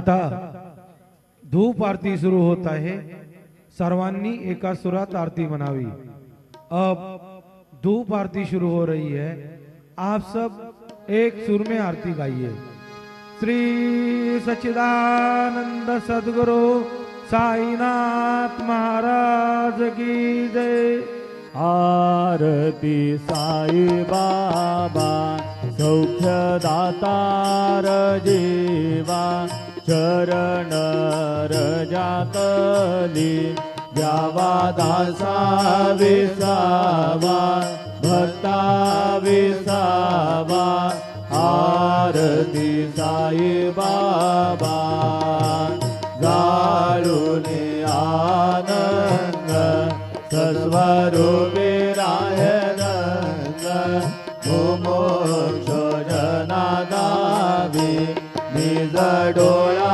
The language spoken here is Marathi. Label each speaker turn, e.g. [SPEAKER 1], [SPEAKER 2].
[SPEAKER 1] आता धूप आरती शुरू होता है। सर्वांनी एका सुरात आरती मनावी। अब धूप आरती शुरू हो रही है। आप सब एक सुर में आरती गाइए। श्री सच्चिदानंद सद्गुरु साईनाथ महाराज की जय।
[SPEAKER 2] आरती साई बाबा सौख्यदातार जीवा चरण रजातली द्यावा दासा विसावा भक्ता विसावा। आरती साई बाबा जाळूने आनंद सस्वरूप